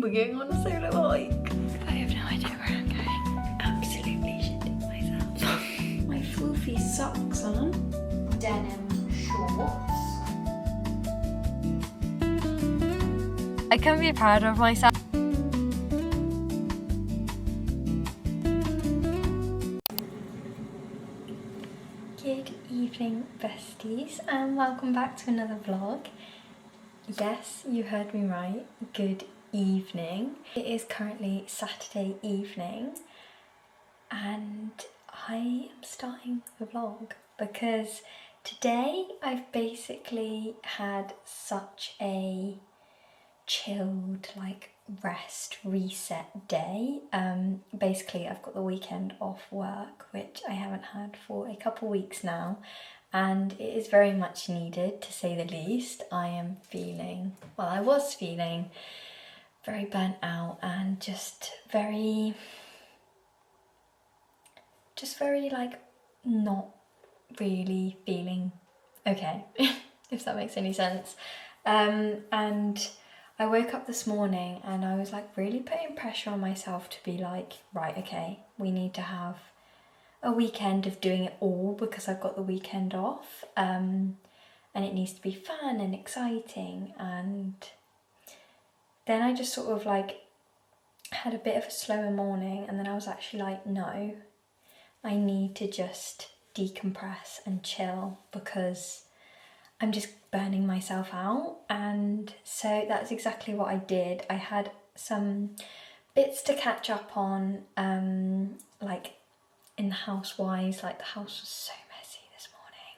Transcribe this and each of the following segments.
We're going on a solo hike. I have no idea where I'm going. Absolutely shitting myself. My floofy socks on. Denim shorts. I can't be proud of myself. Good evening, besties, and welcome back to another vlog. Yes, you heard me right. Good evening. It is currently Saturday evening and I am starting the vlog because today I've basically had such a chilled, like, rest reset day. Basically I've got the weekend off work, which I haven't had for a couple weeks now, and it is very much needed, to say the least. I am feeling, well, I was feeling very burnt out and just very like not really feeling okay, if that makes any sense. And I woke up this morning and I was like really putting pressure on myself to be like, right, okay, we need to have a weekend of doing it all because I've got the weekend off, and it needs to be fun and exciting. And then I just sort of like had a bit of a slower morning, and then I was actually like, no, I need to just decompress and chill because I'm just burning myself out. And so that's exactly what I did. I had some bits to catch up on, like in the house-wise, like the house was so messy this morning.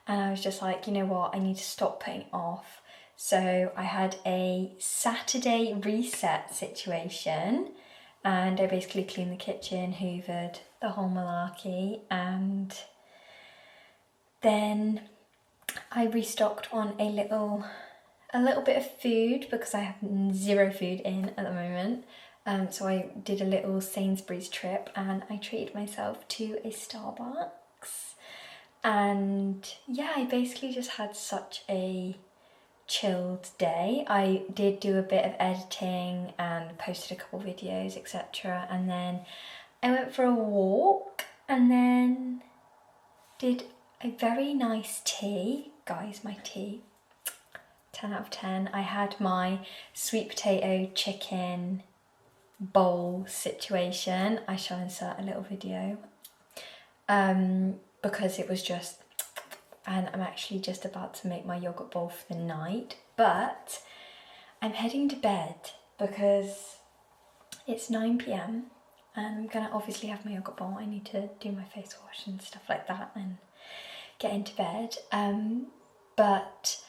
And I was just like, you know what, I need to stop putting it off. So I had a Saturday reset situation and I basically cleaned the kitchen, hoovered, the whole malarkey, and then I restocked on a little bit of food because I have zero food in at the moment. So I did a little Sainsbury's trip and I treated myself to a Starbucks. And yeah, I basically just had such a chilled day. I did do a bit of editing and posted a couple videos, etc. And then I went for a walk and then did a very nice tea. Guys, my tea, 10 out of 10. I had my sweet potato chicken bowl situation. I shall insert a little video because it was just, and I'm actually just about to make my yogurt bowl for the night, but I'm heading to bed because it's 9 PM and I'm gonna obviously have my yogurt bowl. I need to do my face wash and stuff like that and get into bed. But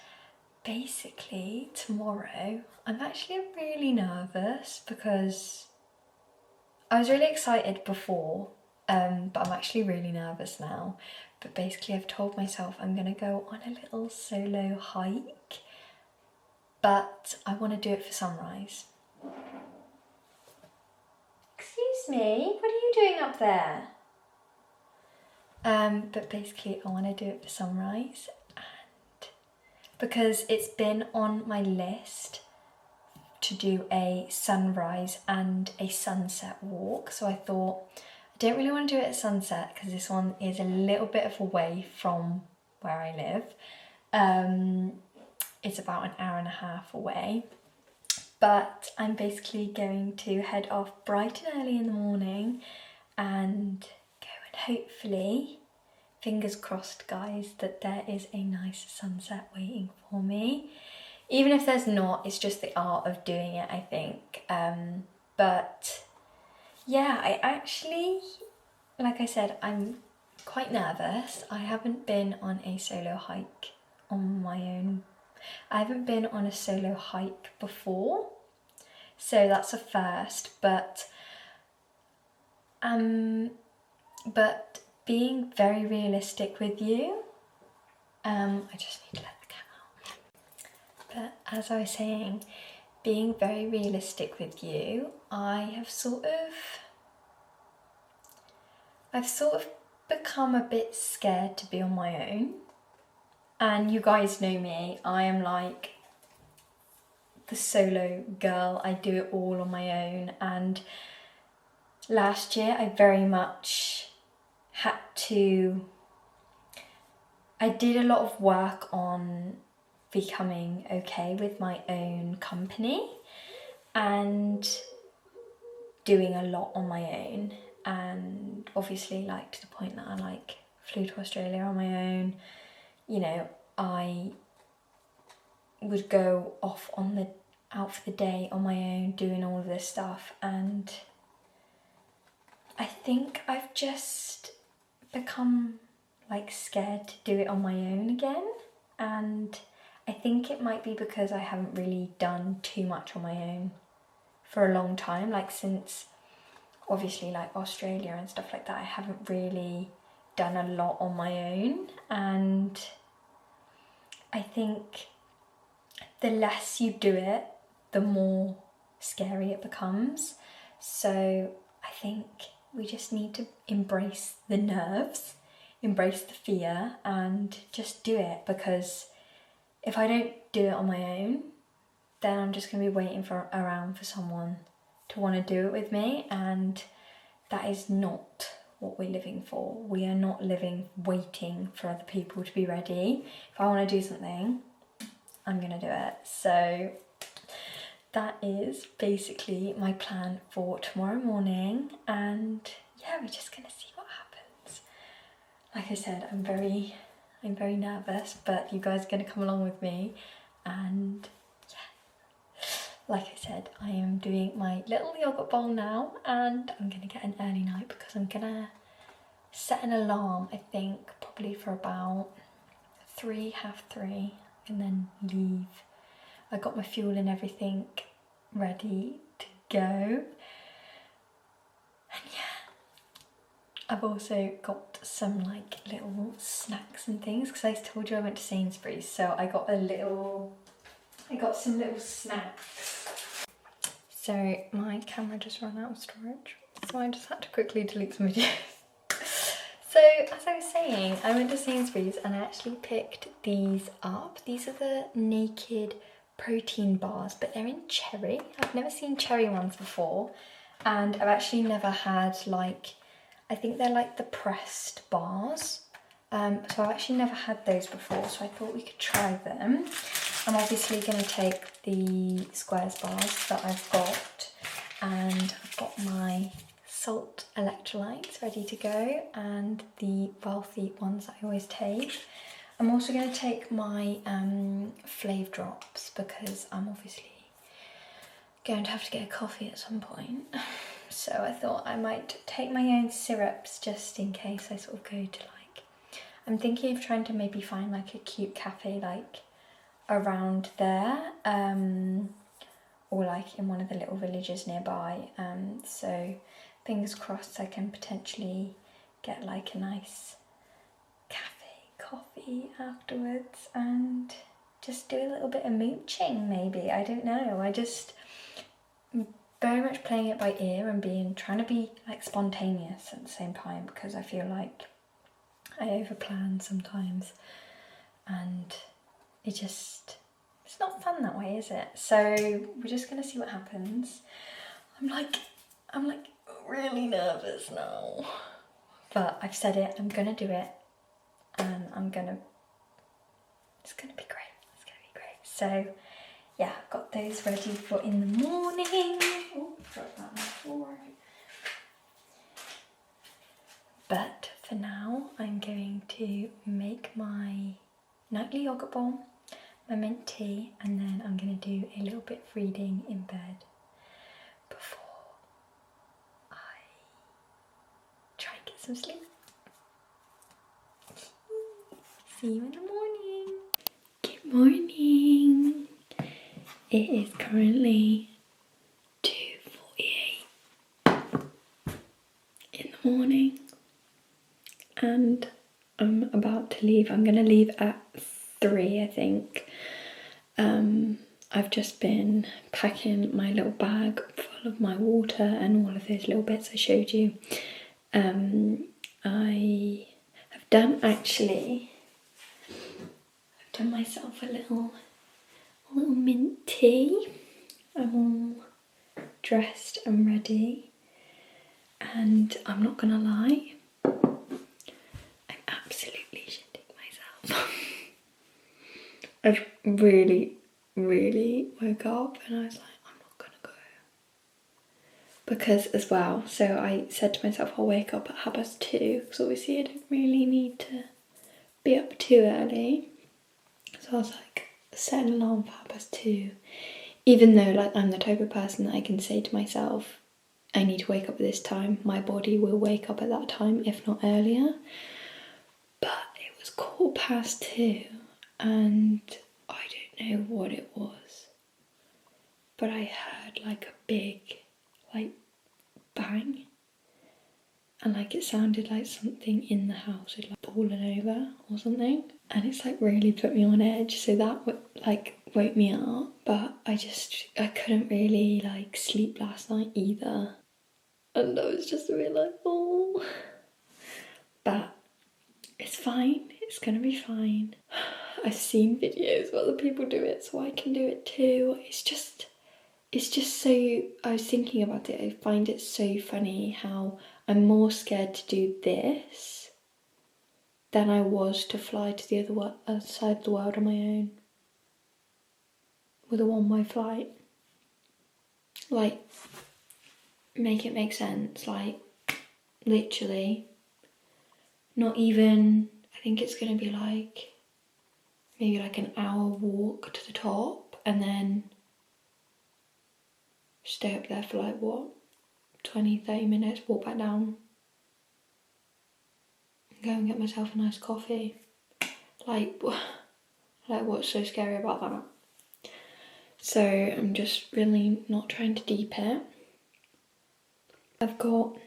basically tomorrow I'm actually really nervous because I was really excited before, but I'm actually really nervous now. But basically I've told myself I'm gonna go on a little solo hike, but I want to do it for sunrise. Excuse me, what are you doing up there? But basically I want to do it for sunrise, and because it's been on my list to do a sunrise and a sunset walk, so I thought I don't really want to do it at sunset because this one is a little bit of a way from where I live. It's about an hour and a half away, but I'm basically going to head off bright and early in the morning and go and hopefully, fingers crossed guys, that there is a nice sunset waiting for me. Even if there's not, it's just the art of doing it, I think. But yeah, I actually, like I said, I'm quite nervous. I haven't been on a solo hike on my own. I haven't been on a solo hike before, so that's a first, but being very realistic with you, I just need to let the cat out. But as I was saying, being very realistic with you, I've sort of become a bit scared to be on my own. And you guys know me, I am like the solo girl. I do it all on my own, and last year I very much had to, I did a lot of work on becoming okay with my own company and doing a lot on my own, and obviously like to the point that I like flew to Australia on my own. You know, I would go off on the out for the day on my own doing all of this stuff, and I think I've just become like scared to do it on my own again, and I think it might be because I haven't really done too much on my own for a long time, like since obviously like Australia and stuff like that. I haven't really done a lot on my own, and I think the less you do it, the more scary it becomes. So I think we just need to embrace the nerves, embrace the fear, and just do it, because if I don't do it on my own, then I'm just going to be waiting around for someone to want to do it with me, and that is not what we're living for. We are not living waiting for other people to be ready. If I want to do something, I'm going to do it. So that is basically my plan for tomorrow morning, and yeah, we're just going to see what happens. Like I said, I'm very nervous, but you guys are going to come along with me, and like I said, I am doing my little yogurt bowl now, and I'm going to get an early night because I'm going to set an alarm, I think, probably for about 3:30, and then leave. I got my fuel and everything ready to go. And yeah, I've also got some like little snacks and things, because I told you I went to Sainsbury's, so I got some little snacks. So my camera just ran out of storage, so I just had to quickly delete some videos. So as I was saying, I went to Sainsbury's and I actually picked these up. These are the Naked protein bars, but they're in cherry. I've never seen cherry ones before, and I've actually never had like, I think they're like the pressed bars. So I've actually never had those before, so I thought we could try them. I'm obviously going to take the squares bars that I've got, and I've got my salt electrolytes ready to go, and the wealthy ones that I always take. I'm also going to take my Flave drops, because I'm obviously going to have to get a coffee at some point. So I thought I might take my own syrups just in case I sort of go to like, I'm thinking of trying to maybe find like a cute cafe like around there, or like in one of the little villages nearby. So fingers crossed I can potentially get like a nice coffee afterwards and just do a little bit of mooching maybe. I don't know, I just very much playing it by ear and trying to be like spontaneous at the same time, because I feel like I overplan sometimes and it's not fun that way, is it? So we're just gonna see what happens. I'm like really nervous now, but I've said it, I'm gonna do it, and it's gonna be great, it's gonna be great. So yeah, I've got those ready for in the morning. Oh, dropped that on the floor. But for now, I'm going to make my nightly yogurt bowl, my mint tea, and then I'm going to do a little bit of reading in bed before I try and get some sleep. See you in the morning. Good morning. It is currently 2:48 in the morning, and I'm about to leave. I'm going to leave at 3, I think. I've just been packing my little bag full of my water and all of those little bits I showed you. I have done myself a little a little mint tea. I'm all dressed and ready, and I'm not gonna lie, I'm absolutely shitting myself. I've really woke up and I was like, I'm not gonna go. Because as well, so I said to myself I'll wake up at 2:30, because obviously I don't really need to be up too early. So I was like, set an alarm for 2:30. Even though like I'm the type of person that I can say to myself, I need to wake up at this time, my body will wake up at that time, if not earlier. But it was 2:15 and I don't know what it was, but I heard like a big like bang, and like it sounded like something in the house had like fallen over or something, and it's like really put me on edge. So that like woke me up, but I couldn't really like sleep last night either, and I was just a bit like, oh, but it's fine, it's gonna be fine. I've seen videos of other people do it, so I can do it too. It's just so, I was thinking about it, I find it so funny how I'm more scared to do this than I was to fly to the other side of the world on my own with a one-way flight. Like, make it make sense, like, literally, not even, I think it's gonna be like, maybe like an hour walk to the top, and then stay up there for like, what, 20-30 minutes, walk back down, go and get myself a nice coffee. Like what's so scary about that? So I'm just really not trying to deep it. I've got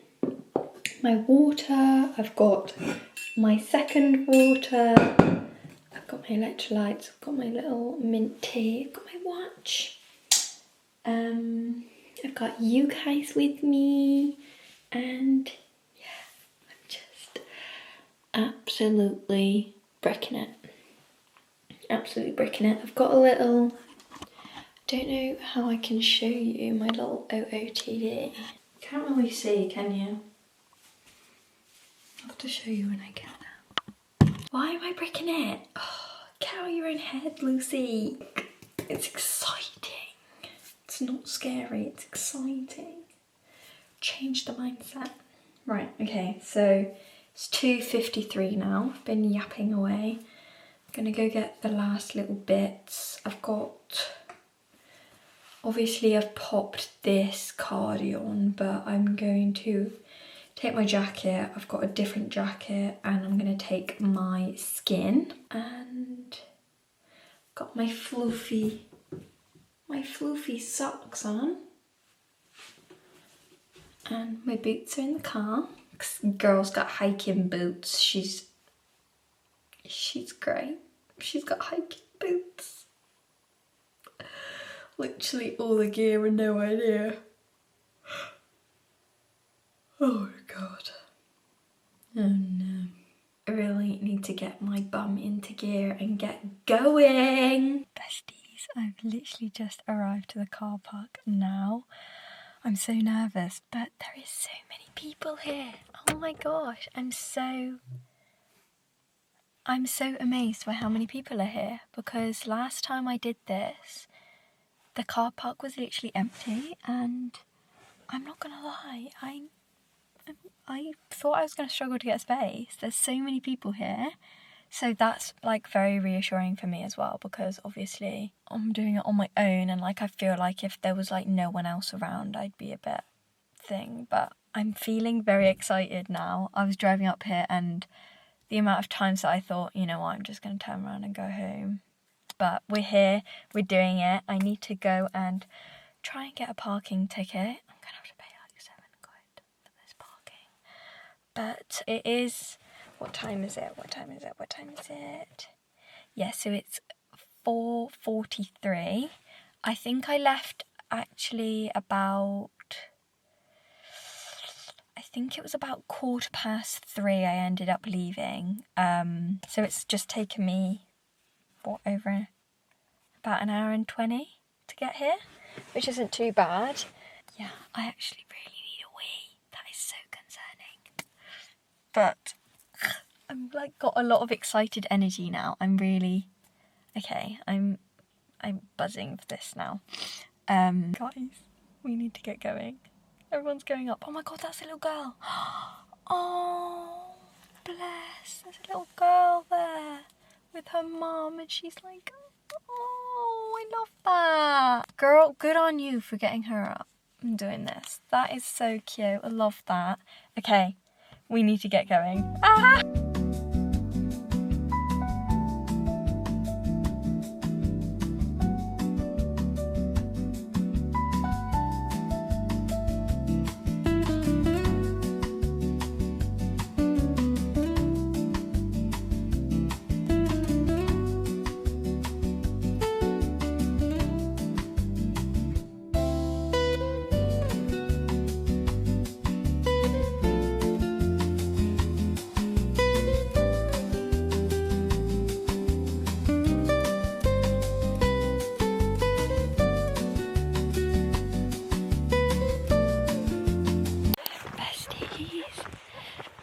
my water, I've got my second water, I've got my electrolytes, I've got my little mint tea, I've got my watch. I've got you guys with me, and yeah, I'm just absolutely bricking it. Absolutely bricking it. I've got a little, don't know how I can show you my little OOTD. Can't really see, can you? I'll have to show you when I get there. Why am I bricking it? Oh, get out of your own head, Lucy. It's exciting. It's not scary, it's exciting. Change the mindset. Right, okay, so it's 2:53 now. I've been yapping away. I'm gonna go get the last little bits. Obviously I've popped this cardi on, but I'm going to take my jacket. I've got a different jacket, and I'm gonna take my skin, and got my floofy socks on, and my boots are in the car. Girl's got hiking boots. She's great. She's got hiking boots. Literally all the gear and no idea. Oh my god. Oh no. I really need to get my bum into gear and get going. Besties, I've literally just arrived to the car park now. I'm so nervous, but there is so many people here. Oh my gosh, I'm so amazed by how many people are here, because last time I did this, the car park was literally empty, and I'm not gonna lie, I thought I was gonna struggle to get space. There's so many people here. So that's like very reassuring for me as well, because obviously I'm doing it on my own, and like I feel like if there was like no one else around, I'd be a bit thing, but I'm feeling very excited now. I was driving up here, and the amount of times that I thought, you know what, I'm just going to turn around and go home. But we're here, we're doing it. I need to go and try and get a parking ticket. I'm going to have to pay like £7 for this parking. But it is, what time is it? Yeah, so it's 4:43. I think I left actually about, I think it was about 3:15 I ended up leaving. So it's just taken me, what, over about an hour and 20 to get here, which isn't too bad. Yeah, I actually really need a wee. That is so concerning. But I'm like got a lot of excited energy now. I'm really okay. I'm buzzing for this now. Guys, we need to get going. Everyone's going up. Oh my god, that's a little girl. Oh, bless. There's a little girl there with her mum, and she's like, oh, I love that. Girl, good on you for getting her up and doing this. That is so cute. I love that. Okay, we need to get going. Ah!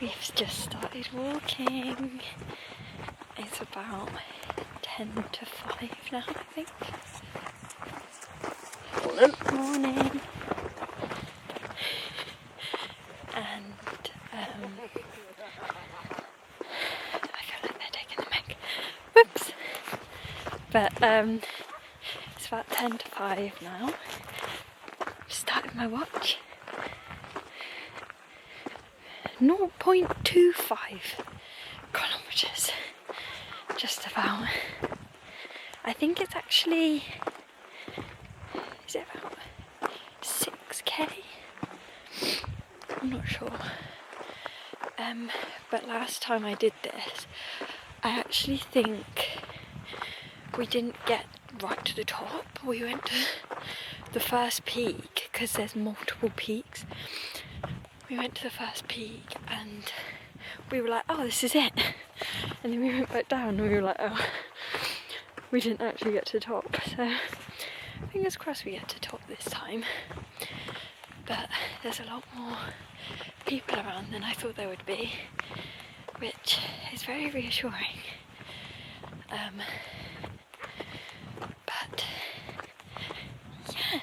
We've just started walking. It's about 10 to 5 now, I think. Morning. And I feel like they're taking the mic. Whoops! But it's about 10 to 5 now. Just started my watch. 0.25 kilometers, just about. I think it's actually, is it about 6k? I'm not sure. But last time I did this, I actually think we didn't get right to the top. We went to the first peak because there's multiple peaks. We went to the first peak and we were like, oh, this is it. And then we went back down and we were like, oh, we didn't actually get to the top. So fingers crossed we get to the top this time. But there's a lot more people around than I thought there would be, which is very reassuring. But yeah.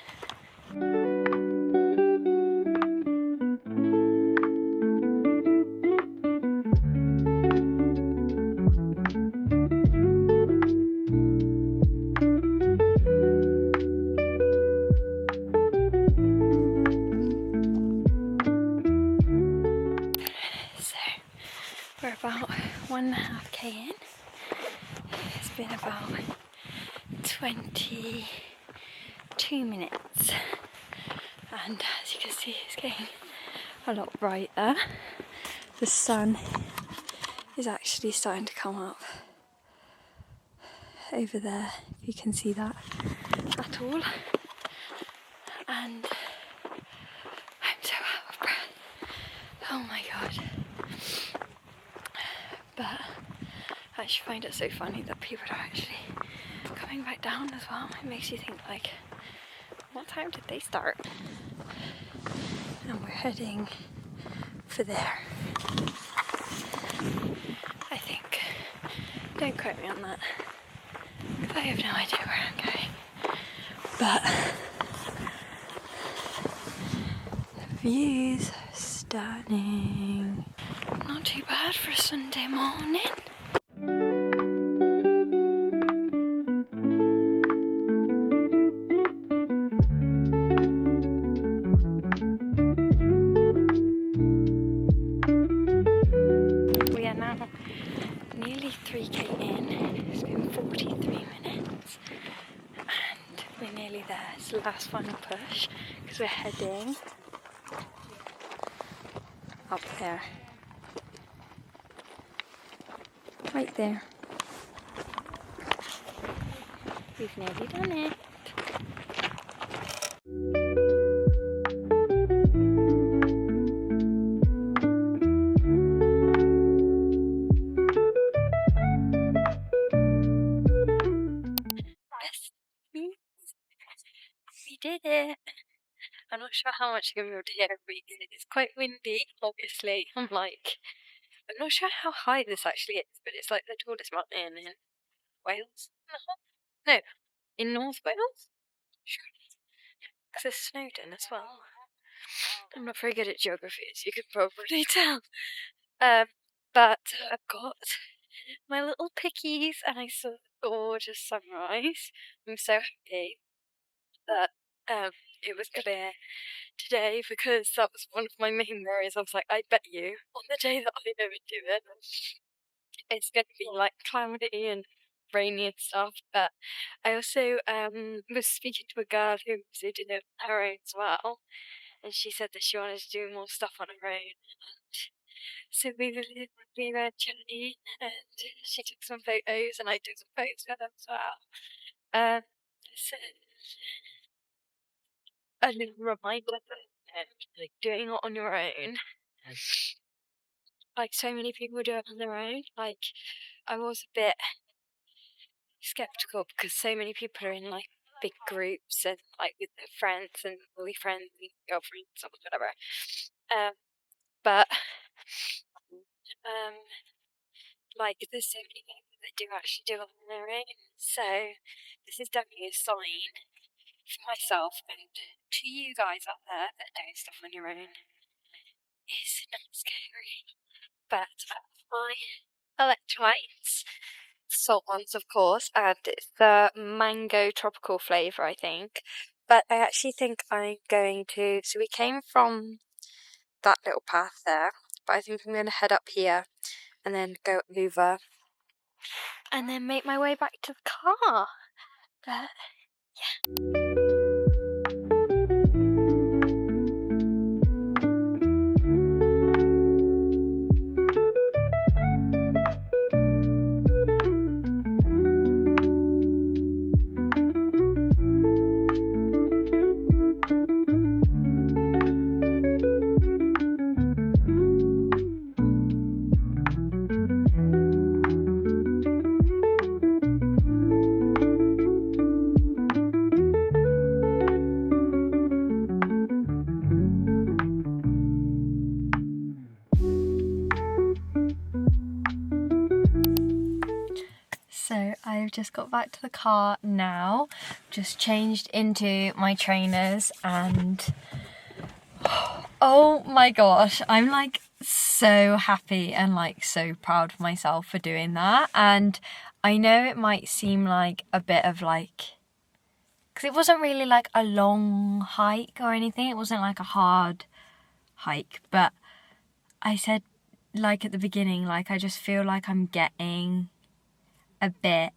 We're about 1.5k in. It's been about 22 minutes, and as you can see, it's getting a lot brighter. The sun is actually starting to come up over there, if you can see that at all. And I'm so out of breath. Oh my god. But I actually find it so funny that people are actually coming back down as well. It makes you think, like, what time did they start? And we're heading for there, I think. Don't quote me on that. I have no idea where I'm going. But the views are stunning. Not too bad for a Sunday morning. We are now nearly 3k in. It's been 43 minutes and we're nearly there. It's the last final push because we're heading up there. Right there. We've nearly done it. sure how much you're going to be able to hear me. It's quite windy, obviously. I'm not sure how high this actually is, but it's like the tallest mountain in Wales. No, in North Wales? Sure. Because there's Snowdon as well. I'm not very good at geography, as you can probably tell. But I've got my little pickies and I saw a gorgeous sunrise. I'm so happy that it was clear today, because that was one of my main worries. I was like, I bet you on the day that I don't do it, it's going to be like cloudy and rainy and stuff. But I also was speaking to a girl who was doing it on her own as well, and she said that she wanted to do more stuff on her own. So we were chatting, and she took some photos, and I took some photos with them as well. So a little reminder that like doing it on your own, like so many people do it on their own. Like I was a bit skeptical because so many people are in like big groups and like with their friends and boyfriends and girlfriends or whatever. But like there's so many people that do actually do it on their own. So this is definitely a sign for myself and to you guys out there that doing stuff on your own is not scary. But my electrolytes, salt ones of course, and it's the mango tropical flavour, I think. But I actually think I'm going to, so we came from that little path there, but I think I'm going to head up here and then go over and then make my way back to the car. But yeah. So I've just got back to the car now, just changed into my trainers, and oh my gosh, I'm like so happy and like so proud of myself for doing that. And I know it might seem like a bit of like, because it wasn't really like a long hike or anything, it wasn't like a hard hike, but I said like at the beginning, like I just feel like I'm getting a bit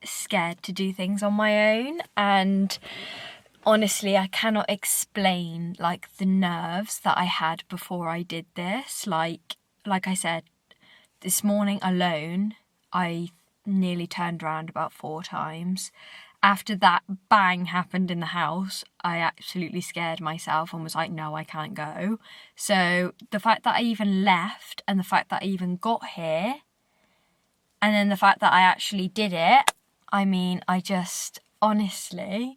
scared to do things on my own, and honestly I cannot explain like the nerves that I had before I did this. Like I said, this morning alone I nearly turned around about 4 times. After that bang happened in the house, I absolutely scared myself and was like, no, I can't go. So the fact that I even left, and the fact that I even got here, and then the fact that I actually did it, I mean, I just, honestly,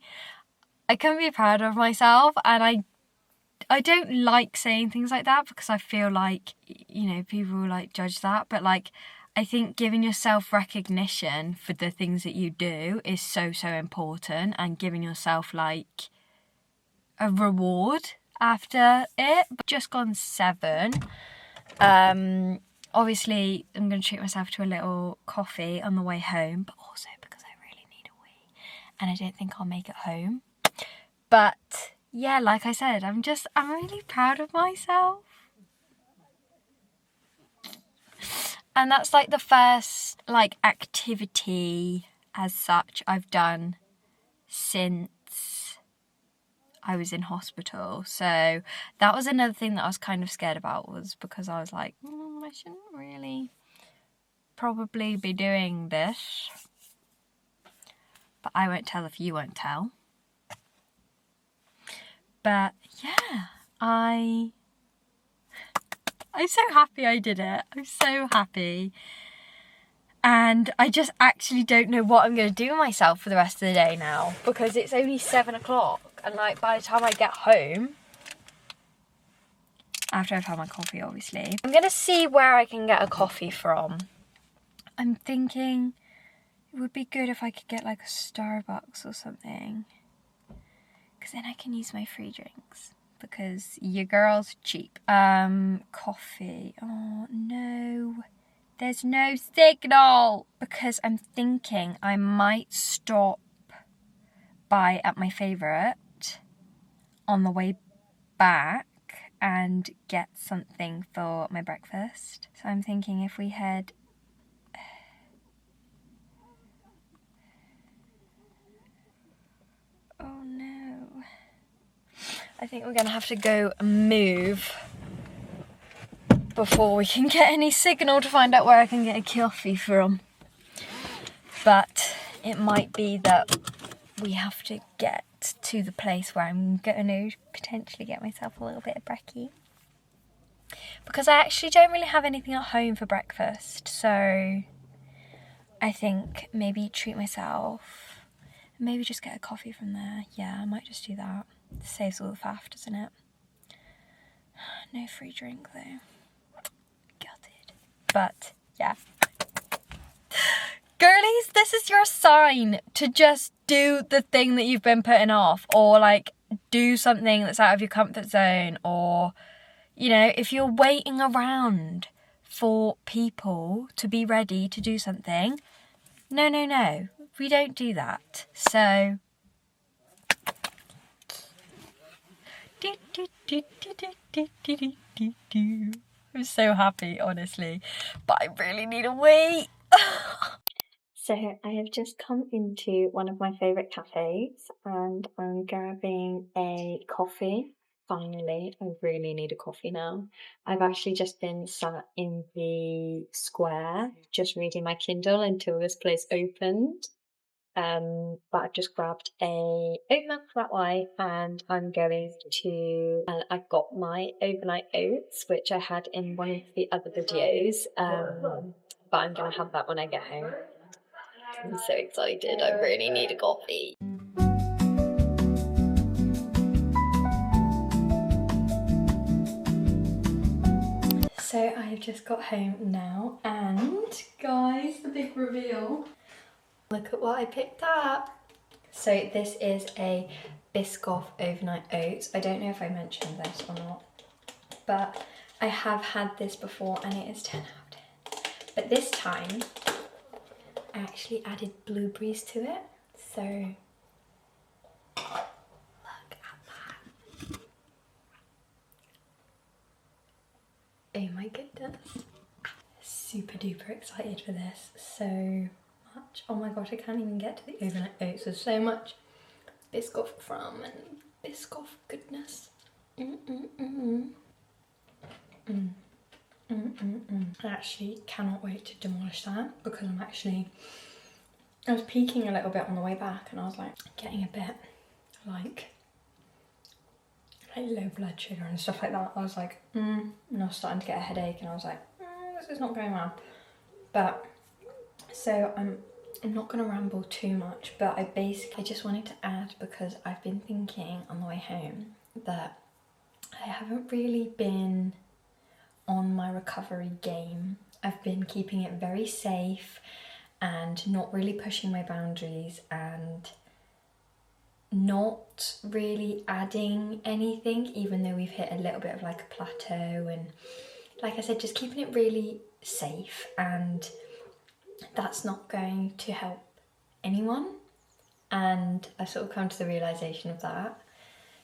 I couldn't be proud of myself. And I don't like saying things like that because I feel like, you know, people will like judge that. But like, I think giving yourself recognition for the things that you do is so, so important. And giving yourself like a reward after it. But just gone 7. Obviously, I'm going to treat myself to a little coffee on the way home, but also because I really need a wee, and I don't think I'll make it home. But yeah, like I said, I'm really proud of myself. And that's like the first like activity as such I've done since I was in hospital. So that was another thing that I was kind of scared about, was because I was like, I shouldn't really probably be doing this. But I won't tell if you won't tell. But yeah, I'm so happy I did it. I'm so happy. And I just actually don't know what I'm going to do with myself for the rest of the day now, because it's only 7 o'clock. o'clock, and like by the time I get home, after I've had my coffee obviously, I'm gonna see where I can get a coffee from. I'm thinking it would be good if I could get like a Starbucks or something, because then I can use my free drinks, because your girl's cheap. Coffee, oh no, there's no signal, because I'm thinking I might stop by at my favourite on the way back and get something for my breakfast. So I'm thinking if we head oh no, I think we're gonna have to go move before we can get any signal to find out where I can get a coffee from. But it might be that we have to get to the place where I'm going to potentially get myself a little bit of brekkie, because I actually don't really have anything at home for breakfast, so I think maybe treat myself, maybe just get a coffee from there. Yeah, I might just do that. It saves all the faff, doesn't it? No free drink though. Gutted. But yeah. Girlies, this is your sign to just do the thing that you've been putting off, or like do something that's out of your comfort zone, or, you know, if you're waiting around for people to be ready to do something, no, we don't do that. So I'm so happy, honestly, but I really need a wee. So I have just come into one of my favourite cafes and I'm grabbing a coffee. Finally, I really need a coffee now. I've actually just been sat in the square just reading my Kindle until this place opened. But I've just grabbed a oat milk flat white and I'm going to, and I've got my overnight oats, which I had in one of the other videos, but I'm going to have that when I get home. I'm so excited, I really need a coffee. So I have just got home now, and guys, the big reveal. Look at what I picked up. So this is a Biscoff overnight oats. I don't know if I mentioned this or not, but I have had this before and it is 10 out of 10. But this time, I actually added blueberries to it. So look at that. Oh my goodness. Super duper excited for this. So much. Oh my gosh, I can't even get to the overnight oats. There's so much Biscoff from and Biscoff goodness. I actually cannot wait to demolish that, because I was peeking a little bit on the way back and I was like getting a bit like low blood sugar and stuff like that. I was like, and I was starting to get a headache and I was like, this is not going well. But so I'm not going to ramble too much, but I basically just wanted to add, because I've been thinking on the way home that I haven't really been on my recovery game. I've been keeping it very safe and not really pushing my boundaries and not really adding anything, even though we've hit a little bit of like a plateau, and like I said, just keeping it really safe, and that's not going to help anyone, and I sort of come to the realisation of that.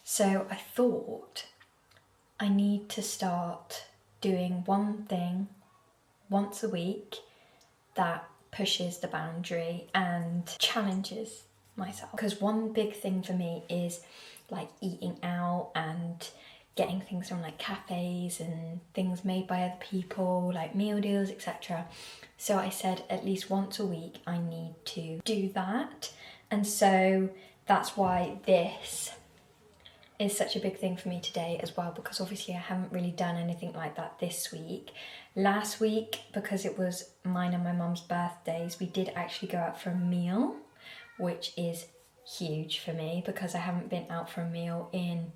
So I thought I need to start doing one thing once a week that pushes the boundary and challenges myself. Because one big thing for me is like eating out and getting things from like cafes and things made by other people, like meal deals, etc. So I said at least once a week I need to do that. And so that's why this is such a big thing for me today as well, because obviously I haven't really done anything like that this week. Last week, because it was mine and my mum's birthdays, we did actually go out for a meal, which is huge for me because I haven't been out for a meal in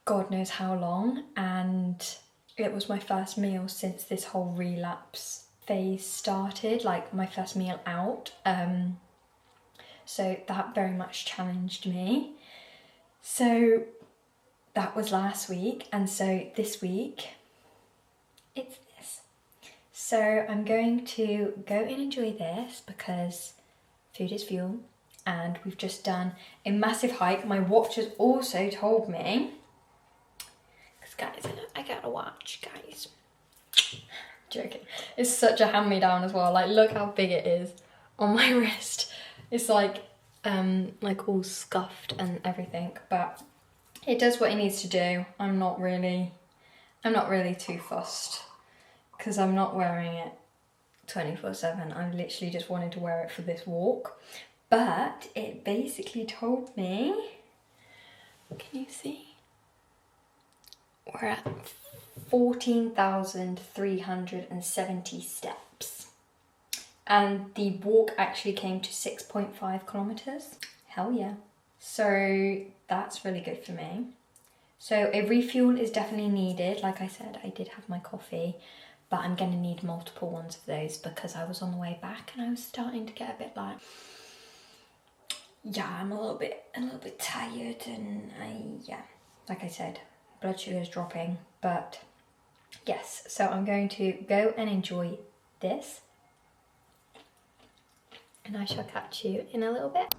God knows how long, and it was my first meal since this whole relapse phase started, like my first meal out. So that very much challenged me. So that was last week, and so this week it's this. So I'm going to go and enjoy this because food is fuel, and we've just done a massive hike. My watch has also told me, because guys, I got a watch, guys. Joking. It's such a hand-me-down as well. Like, look how big it is on my wrist. It's like all scuffed and everything, but it does what it needs to do. I'm not really too fussed because I'm not wearing it 24/7. I literally just wanted to wear it for this walk. But it basically told me, can you see? We're at 14,370 steps. And the walk actually came to 6.5 kilometers. Hell yeah. So that's really good for me. So a refuel is definitely needed. Like I said, I did have my coffee, but I'm gonna need multiple ones of those because I was on the way back and I was starting to get a bit like, yeah, I'm a little bit tired, and like I said, blood sugar is dropping. But yes, so I'm going to go and enjoy this, and I shall catch you in a little bit.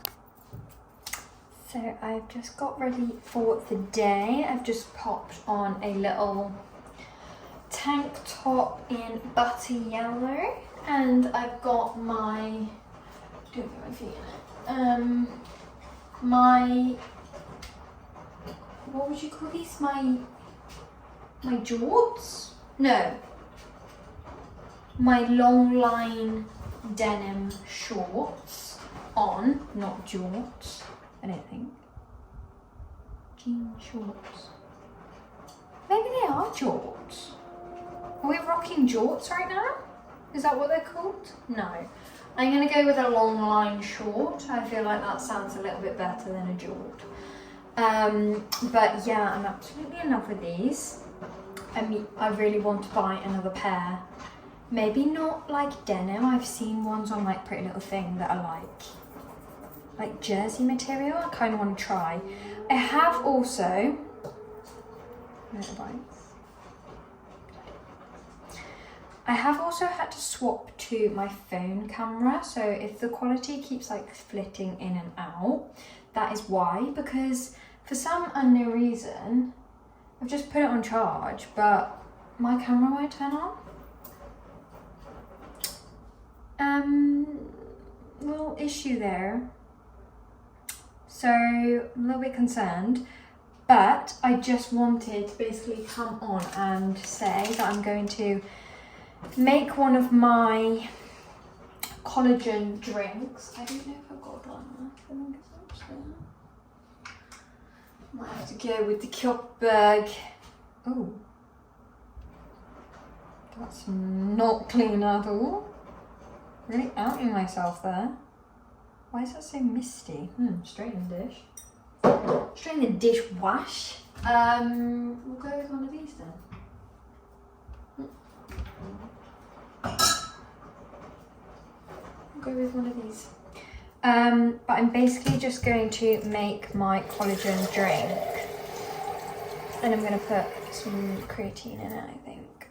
So I've just got ready for the day. I've just popped on a little tank top in butter yellow, and I've got my, don't get my feet in it, my, what would you call these, my jorts? No, my long line denim shorts on, not jorts, I don't think. Jean shorts. Maybe they are jorts. Are we rocking jorts right now? Is that what they're called? No. I'm going to go with a long line short. I feel like that sounds a little bit better than a jort. But yeah, I'm absolutely in love with these. I mean, I really want to buy another pair. Maybe not like denim. I've seen ones on like Pretty Little Thing that are like jersey material. I kind of want to try. I have also, had to swap to my phone camera, so if the quality keeps like flitting in and out, that is why, because for some unknown reason I've just put it on charge but my camera won't turn on. Little issue there, so I'm a little bit concerned. But I just wanted to basically come on and say that I'm going to make one of my collagen drinks. I don't know if I've got one. I think it's upstairs. Might have to go with the Kjopberg. Oh, that's not clean at all. Really outing myself there. Why is that so misty? Straight in the dish. Straight in the dish wash. We'll go with one of these then. Go with one of these. But I'm basically just going to make my collagen drink, and I'm going to put some creatine in it, I think,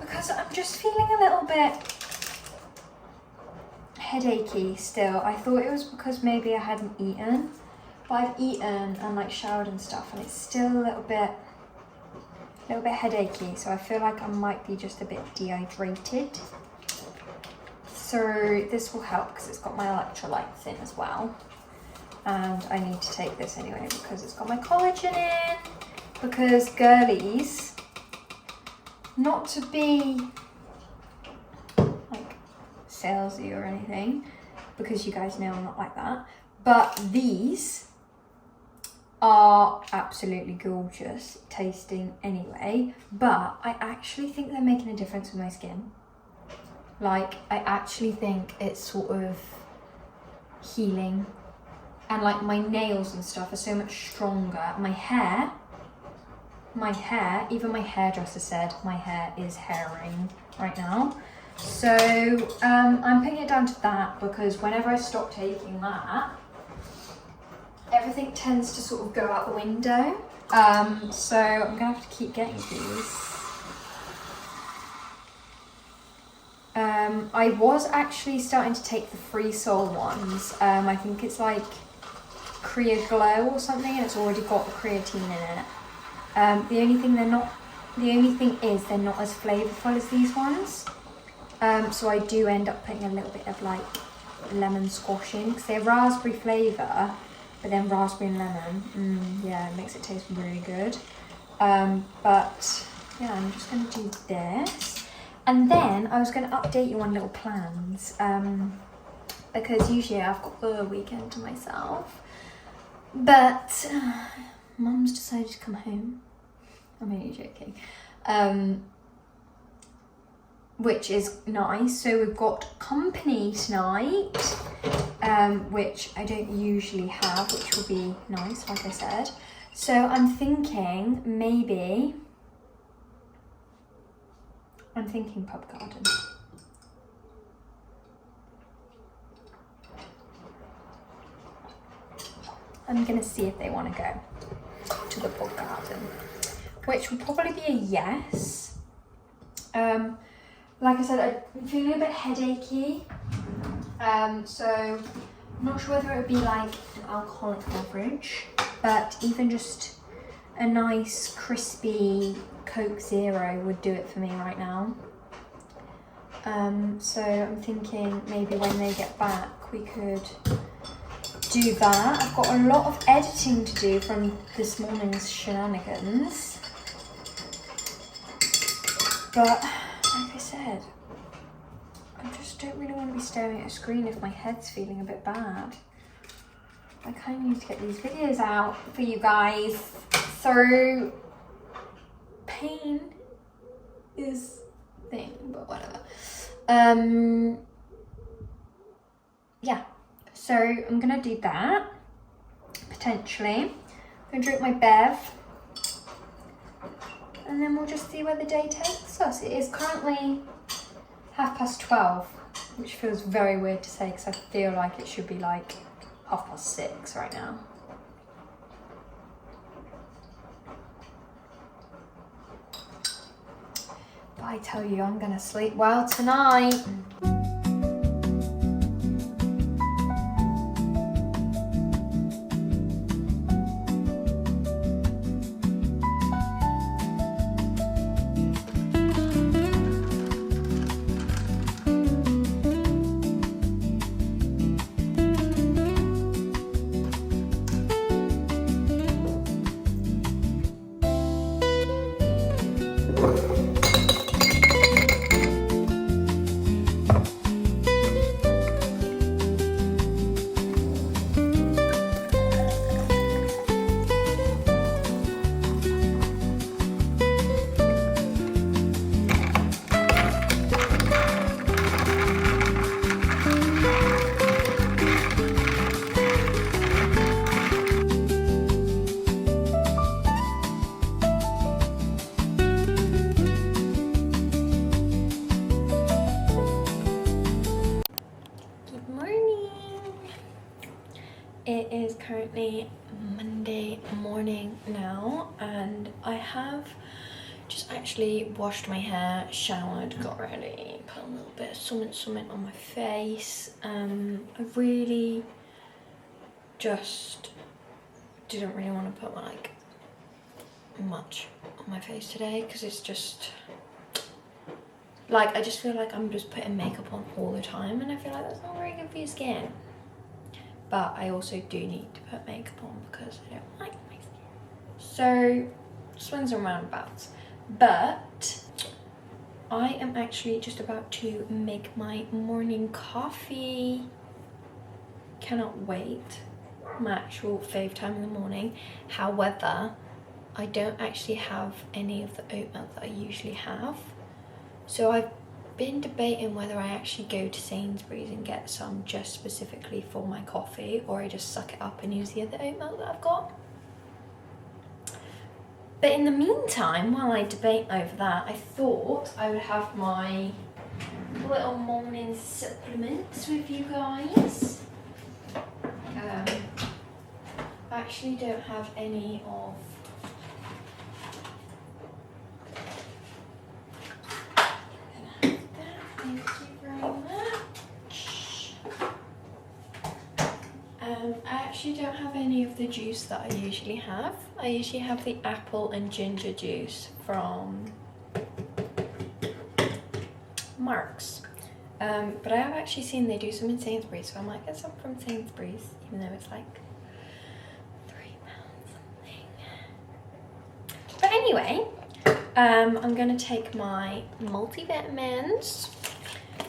because I'm just feeling a little bit headachy still. I thought it was because maybe I hadn't eaten, but I've eaten and like showered and stuff, and it's still a little bit headachy, so I feel like I might be just a bit dehydrated. So this will help because it's got my electrolytes in as well, and I need to take this anyway because it's got my collagen in. Because girlies, not to be like salesy or anything, because you guys know I'm not like that, but these are absolutely gorgeous tasting anyway, but I actually think they're making a difference with my skin. Like, I actually think it's sort of healing, and like my nails and stuff are so much stronger. My hair, even my hairdresser said my hair is hairing right now. So I'm putting it down to that, because whenever I stop taking that, everything tends to sort of go out the window. So I'm gonna have to keep getting these. I was actually starting to take the Free Soul ones. I think it's like Crea Glow or something, and it's already got the creatine in it. The only thing is they're not as flavourful as these ones. So I do end up putting a little bit of like lemon squash in, because they're raspberry flavour, but then raspberry and lemon, yeah, it makes it taste really good. But yeah, I'm just going to do this. And then I was going to update you on little plans, because usually I've got the weekend to myself. But Mum's decided to come home. I'm only joking. Which is nice. So we've got company tonight, which I don't usually have, which will be nice, like I said. So I'm thinking pub garden. I'm gonna see if they want to go to the pub garden, which will probably be a yes. Like I said, I'm feeling a bit headachy, so I'm not sure whether it would be like an alcoholic beverage, but even just a nice crispy Coke Zero would do it for me right now. So I'm thinking maybe when they get back we could do that. I've got a lot of editing to do from this morning's shenanigans, but like I said, I just don't really want to be staring at a screen if my head's feeling a bit bad. I kind of need to get these videos out for you guys. So pain is a thing, but whatever. Yeah, so I'm gonna do that potentially. I'm gonna drink my bev, and then we'll just see where the day takes us. It is currently 12:30, which feels very weird to say because I feel like it should be like 6:30 right now. But I tell you, I'm gonna sleep well tonight. It is currently Monday morning now, and I have just actually washed my hair, showered, got ready, put a little bit of something on my face. I really just didn't really want to put like much on my face today because it's just like I just feel like I'm just putting makeup on all the time, and I feel like that's not very good for your skin. But I also do need to put makeup on because I don't like my skin. So, swings and roundabouts. But I am actually just about to make my morning coffee. Cannot wait. My actual fave time in the morning. However, I don't actually have any of the oat milk that I usually have. So I've been debating whether I actually go to Sainsbury's and get some just specifically for my coffee, or I just suck it up and use the other oat milk that I've got. But in the meantime, while I debate over that, I thought I would have my little morning supplements with you guys. I actually don't have any of thank you very much. I actually don't have any of the juice that I usually have. I usually have the apple and ginger juice from Marks. But I have actually seen they do some in Sainsbury's, so I might get some from Sainsbury's, even though it's like £3 something. But anyway, I'm gonna take my multivitamins.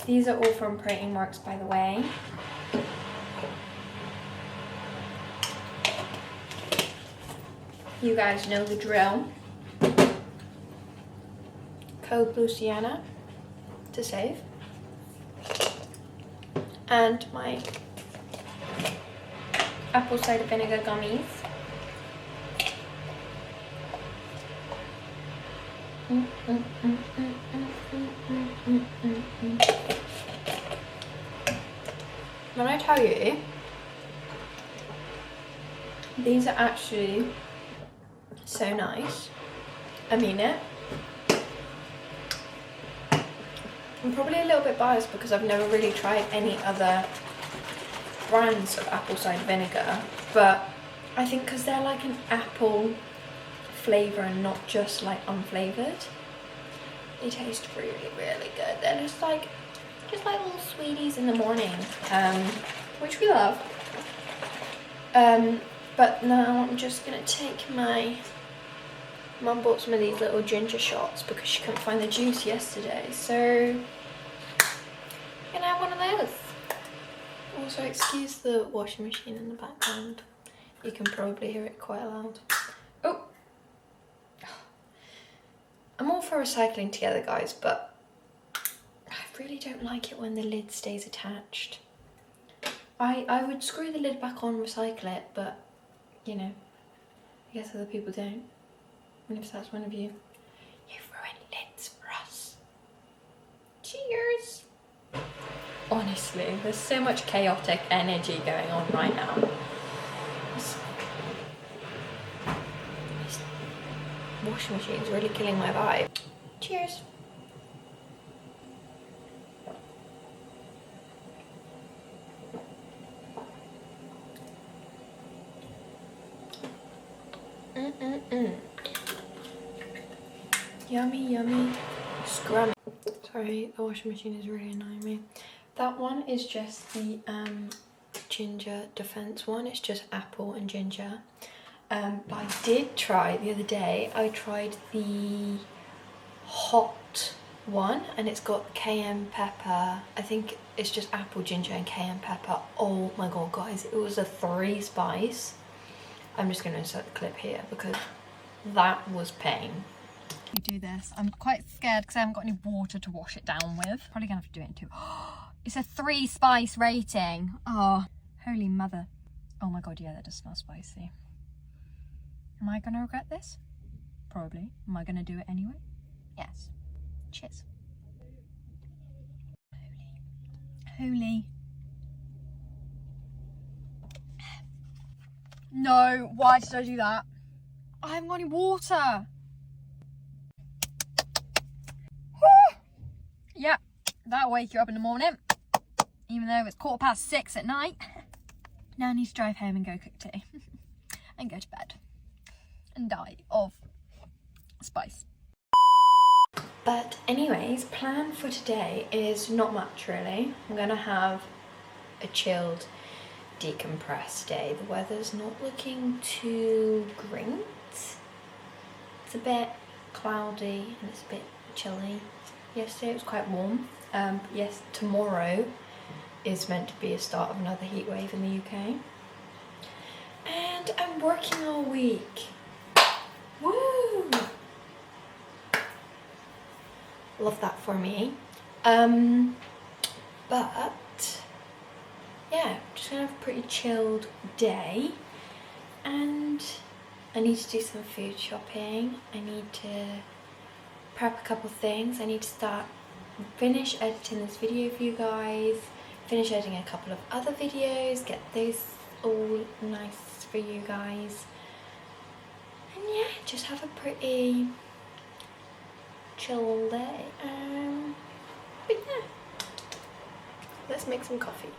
These are all from Protein Marks, by the way. You guys know the drill. Code Luciana to save. And my apple cider vinegar gummies. When I tell you, these are actually so nice. I mean it. I'm probably a little bit biased because I've never really tried any other brands of apple cider vinegar, but I think because they're like an apple flavour and not just like unflavoured, they taste really, really good. They're just like little sweeties in the morning, which we love. But now I'm just gonna take my Mum bought some of these little ginger shots because she couldn't find the juice yesterday, so I'm gonna have one of those. Also, excuse the washing machine in the background. You can probably hear it quite loud. Oh! I'm all for recycling together, guys, but I really don't like it when the lid stays attached. I would screw the lid back on, recycle it, but, you know, I guess other people don't. And if that's one of you, you've ruined lids for us. Cheers! Honestly, there's so much chaotic energy going on right now. This washing machine is really killing my vibe. Cheers! Yummy, yummy, scrummy. Sorry, the washing machine is really annoying me. That one is just the ginger defense one. It's just apple and ginger. But I did try the other day. I tried the hot one, and it's got cayenne pepper. I think it's just apple, ginger, and cayenne pepper. Oh my god, guys! It was a 3 spice. I'm just going to insert the clip here because that was pain. You do this. I'm quite scared because I haven't got any water to wash it down with. Probably gonna have to do it in 2. It's a 3 spice rating. Oh, holy mother. Oh my god, yeah, that does smell spicy. Am I gonna regret this? Probably. Am I gonna do it anyway? Yes. Cheers. Holy. No, why did I do that? I haven't got any water. Yeah, that'll wake you up in the morning, even though it's 6:15 at night. Now I need to drive home and go cook tea and go to bed and die of spice. But anyways, plan for today is not much really. I'm gonna have a chilled, decompressed day. The weather's not looking too great. It's a bit cloudy and it's a bit chilly. Yesterday it was quite warm. Yes, tomorrow is meant to be a start of another heat wave in the UK. And I'm working all week. Woo! Love that for me. But yeah, just gonna have a pretty chilled day, and I need to do some food shopping. I need to prep a couple things. I need to finish editing this video for you guys, finish editing a couple of other videos, get those all nice for you guys, and yeah, just have a pretty chill day. But yeah, let's make some coffee.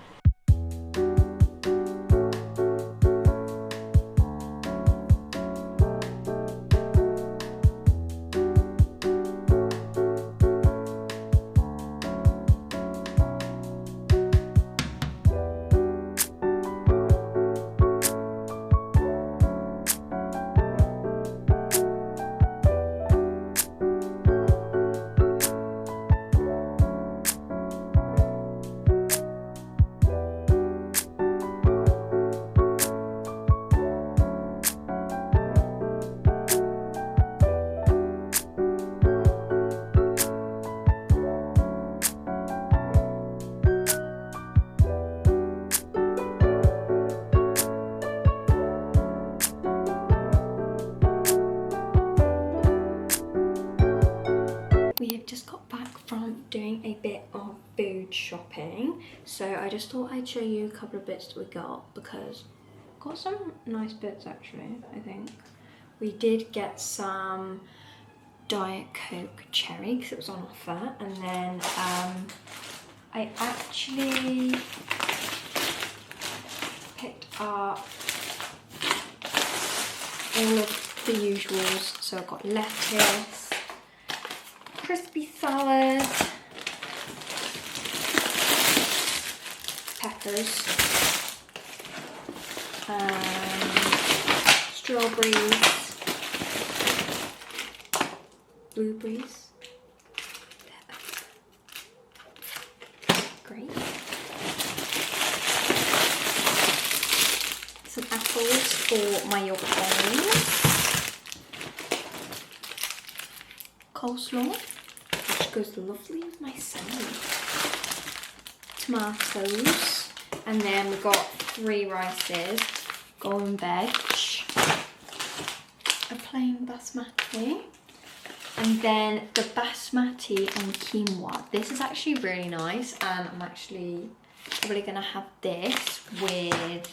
We have just got back from doing a bit of food shopping, so I just thought I'd show you a couple of bits that we got, because got some nice bits actually. I think we did get some Diet Coke cherry because it was on offer, and then I actually picked up all of the usuals. So I've got lettuce, crispy salad, peppers, strawberries, blueberries, great, some apples for my yogurt bowls, coleslaw, which goes lovely with my salad, tomatoes, and then we've got 3 rices, golden veg, a plain basmati, and then the basmati and quinoa. This is actually really nice, and I'm actually probably gonna have this with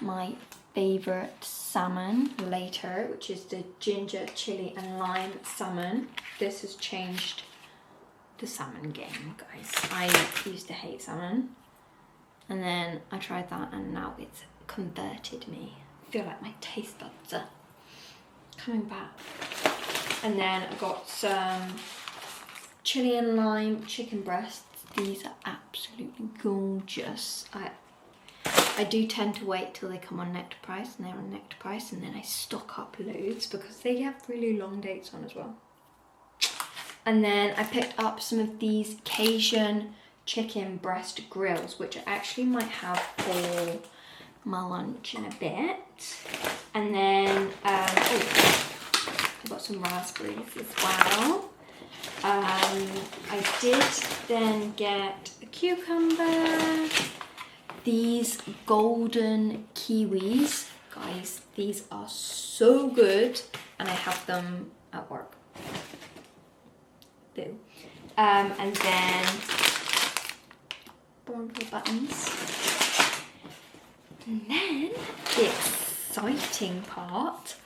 my favorite salmon later, which is the ginger, chili and lime salmon. This has changed the salmon game, guys. I used to hate salmon, and then I tried that, and now it's converted me. I feel like my taste buds are coming back. And then I got some chili and lime chicken breasts. These are absolutely gorgeous. I do tend to wait till they come on Nectar Price, and they're on Nectar Price, and then I stock up loads because they have really long dates on as well. And then I picked up some of these Cajun chicken breast grills, which I actually might have for my lunch in a bit. And then I've got some raspberries as well. I did then get a cucumber, these golden kiwis. Guys, these are so good, and I have them at work. Boo. And then bottle buttons. And then the exciting part,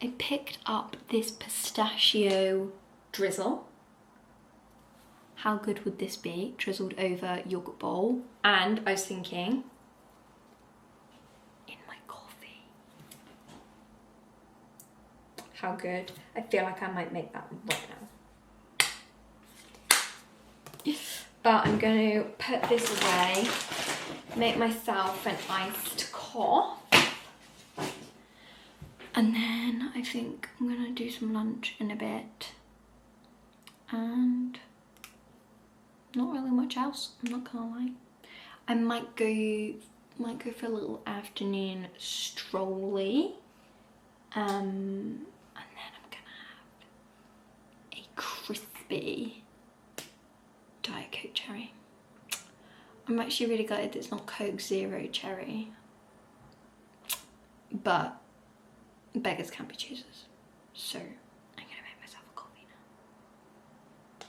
I picked up this pistachio drizzle. How good would this be, drizzled over yogurt bowl? And I was thinking, in my coffee. How good. I feel like I might make that right now. But I'm going to put this away, make myself an iced coffee. And then I think I'm going to do some lunch in a bit. And not really much else, I'm not gonna lie. I might go for a little afternoon strolly, And then I'm gonna have a crispy Diet Coke cherry. I'm actually really gutted it's not Coke Zero cherry, but beggars can't be choosers. So I'm gonna make myself a coffee now.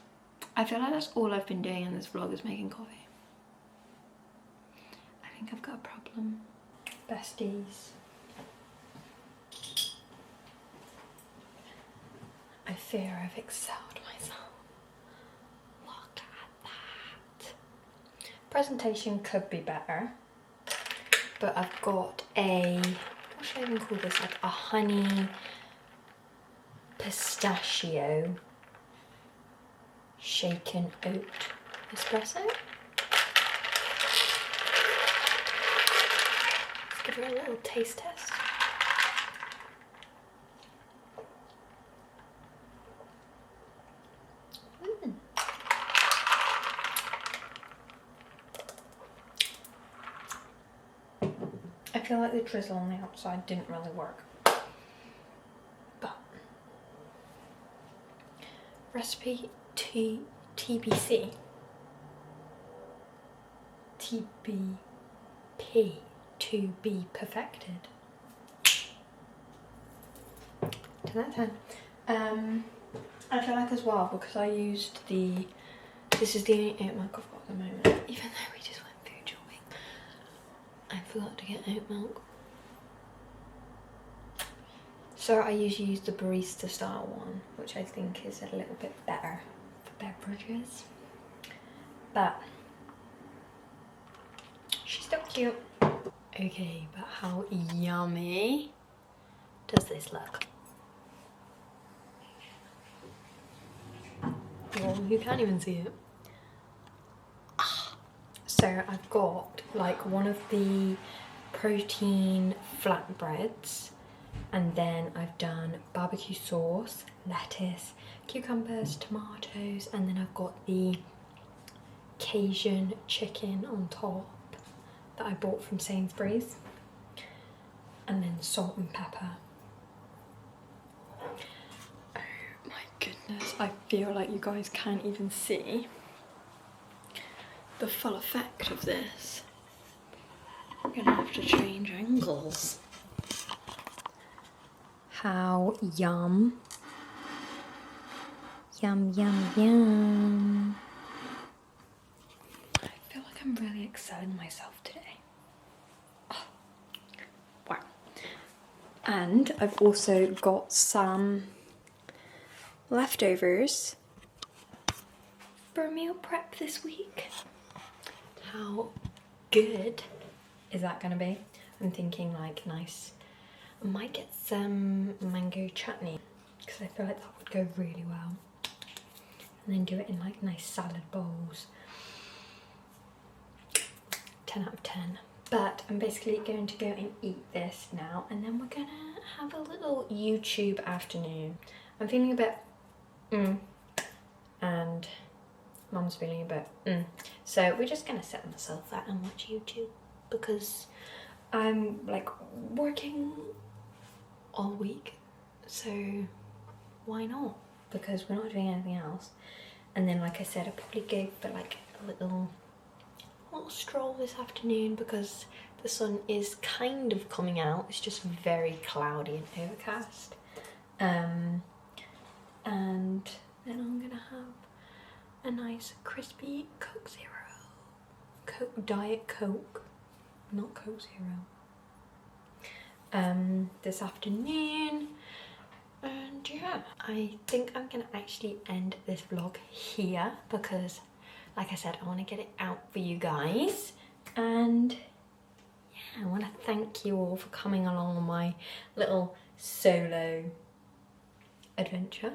I feel like that's all I've been doing in this vlog is making coffee. I think I've got a problem. Besties. I fear I've excelled myself. Look at that. Presentation could be better, but I've got a, what should I even call this, like a honey pistachio shaken oat espresso. Let's give it a little taste test. I feel like the drizzle on the outside didn't really work, but recipe TBC, TBP, to be perfected. 10 out of 10. I feel like as well, because I used the, this is the only oat milk I've got at the moment, even though we just went food shopping. I forgot to get oat milk. So I usually use the barista style one, which I think is a little bit better for beverages. But she's still cute. Okay, but how yummy does this look? Well, you can't even see it. So I've got like one of the protein flatbreads, and then I've done barbecue sauce, lettuce, cucumbers, tomatoes, and then I've got the Cajun chicken on top that I bought from Sainsbury's, and then salt and pepper. Oh my goodness, I feel like you guys can't even see the full effect of this. I'm gonna have to change angles. How yum. Yum, yum, yum. I feel like I'm really excited myself today. Oh, wow. And I've also got some leftovers for meal prep this week. How good is that gonna be? I'm thinking like nice, I might get some mango chutney because I feel like that would go really well. And then do it in like nice salad bowls. 10 out of 10. But I'm basically going to go and eat this now, and then we're gonna have a little YouTube afternoon. I'm feeling a bit and Mum's feeling a bit so we're just gonna sit on the sofa and watch YouTube because I'm like working all week, so why not? Because we're not doing anything else. And then like I said, I'll probably go for like a little stroll this afternoon because the sun is kind of coming out. It's just very cloudy and overcast. And then I'm gonna have a nice crispy Coke Zero. Diet Coke, not Coke Zero. This afternoon. And yeah, I think I'm gonna actually end this vlog here because like I said, I want to get it out for you guys. And yeah, I want to thank you all for coming along on my little solo adventure.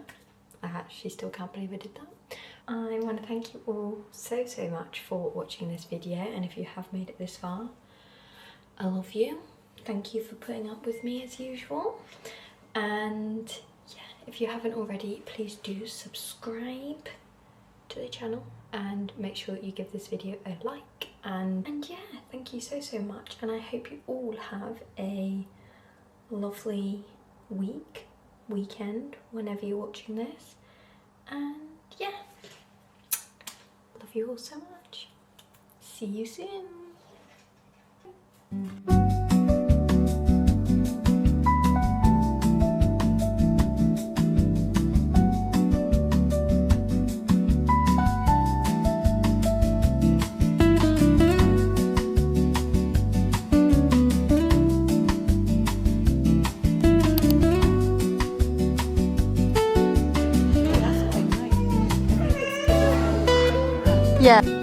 I actually still can't believe I did that. I want to thank you all so much for watching this video, and if you have made it this far, I love you. Thank you for putting up with me as usual. And yeah, if you haven't already, please do subscribe to the channel and make sure you give this video a like. And yeah, thank you so much, and I hope you all have a lovely week, weekend, whenever you're watching this. And yeah, love you all so much. See you soon. Yeah.